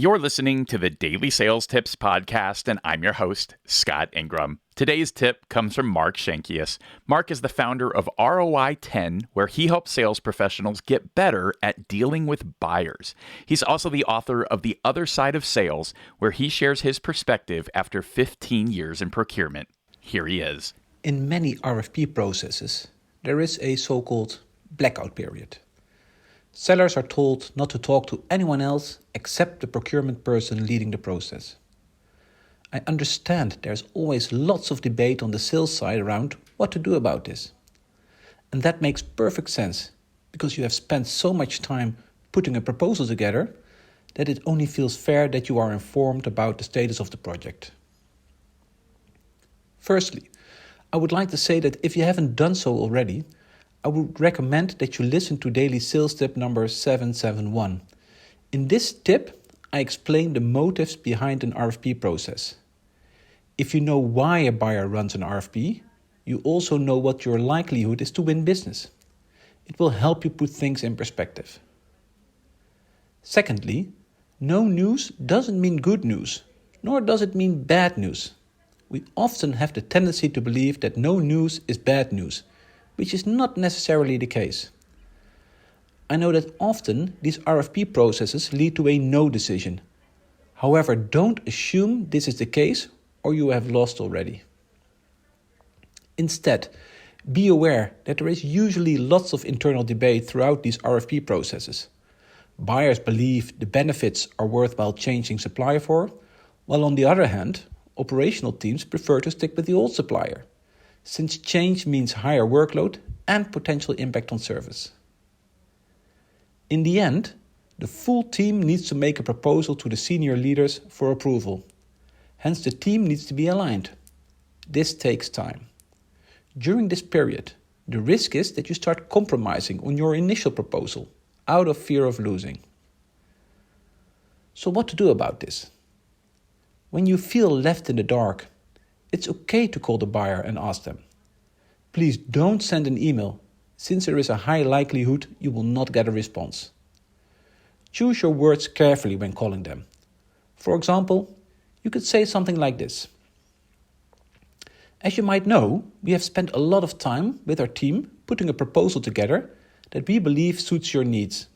You're listening to the Daily Sales Tips podcast, and I'm your host, Scott Ingram. Today's tip comes from Mark Schenkius. Mark is the founder of ROI 10, where he helps sales professionals get better at dealing with buyers. He's also the author of The Other Side of Sales, where he shares his perspective after 15 years in procurement. Here he is. In many RFP processes, there is a so-called blackout period. Sellers are told not to talk to anyone else except the procurement person leading the process. I understand there's always lots of debate on the sales side around what to do about this. And that makes perfect sense, because you have spent so much time putting a proposal together that it only feels fair that you are informed about the status of the project. Firstly, I would like to say that if you haven't done so already, I would recommend that you listen to Daily Sales Tip number 771. In this tip, I explain the motives behind an RFP process. If you know why a buyer runs an RFP, you also know what your likelihood is to win business. It will help you put things in perspective. Secondly, no news doesn't mean good news, nor does it mean bad news. We often have the tendency to believe that no news is bad news, which is not necessarily the case. I know that often these RFP processes lead to a no decision. However, don't assume this is the case or you have lost already. Instead, be aware that there is usually lots of internal debate throughout these RFP processes. Buyers believe the benefits are worthwhile changing supplier for, while on the other hand, operational teams prefer to stick with the old supplier, since change means higher workload and potential impact on service. In the end, the full team needs to make a proposal to the senior leaders for approval. Hence, the team needs to be aligned. This takes time. During this period, the risk is that you start compromising on your initial proposal out of fear of losing. So what to do about this? When you feel left in the dark, it's okay to call the buyer and ask them. Please don't send an email, since there is a high likelihood you will not get a response. Choose your words carefully when calling them. For example, you could say something like this. As you might know, we have spent a lot of time with our team putting a proposal together that we believe suits your needs.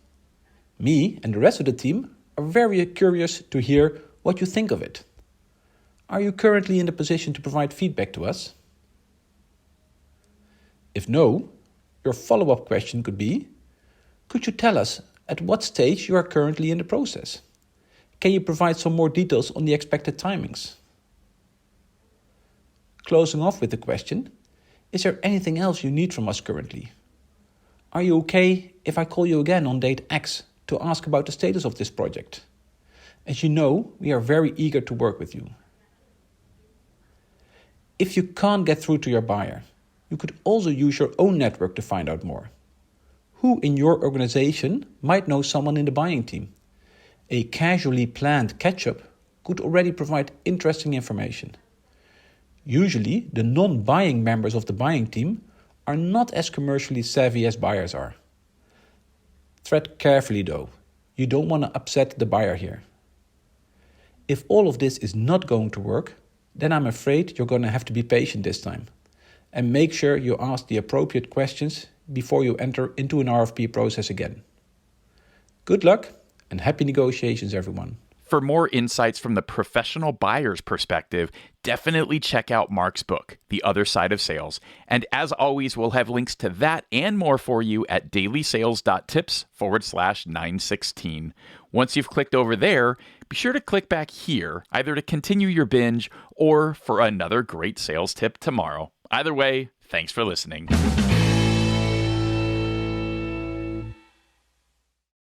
Me and the rest of the team are very curious to hear what you think of it. Are you currently in the position to provide feedback to us? If no, your follow-up question could be, could you tell us at what stage you are currently in the process? Can you provide some more details on the expected timings? Closing off with the question, is there anything else you need from us currently? Are you okay if I call you again on date X to ask about the status of this project? As you know, we are very eager to work with you. If you can't get through to your buyer, you could also use your own network to find out more. Who in your organization might know someone in the buying team? A casually planned catch-up could already provide interesting information. Usually, the non-buying members of the buying team are not as commercially savvy as buyers are. Tread carefully though, you don't want to upset the buyer here. If all of this is not going to work, then I'm afraid you're going to have to be patient this time. And make sure you ask the appropriate questions before you enter into an RFP process again. Good luck and happy negotiations, everyone. For more insights from the professional buyer's perspective, definitely check out Mark's book, The Other Side of Sales. And as always, we'll have links to that and more for you at DailySales.Tips/916. Once you've clicked over there, be sure to click back here, either to continue your binge or for another great sales tip tomorrow. Either way, thanks for listening.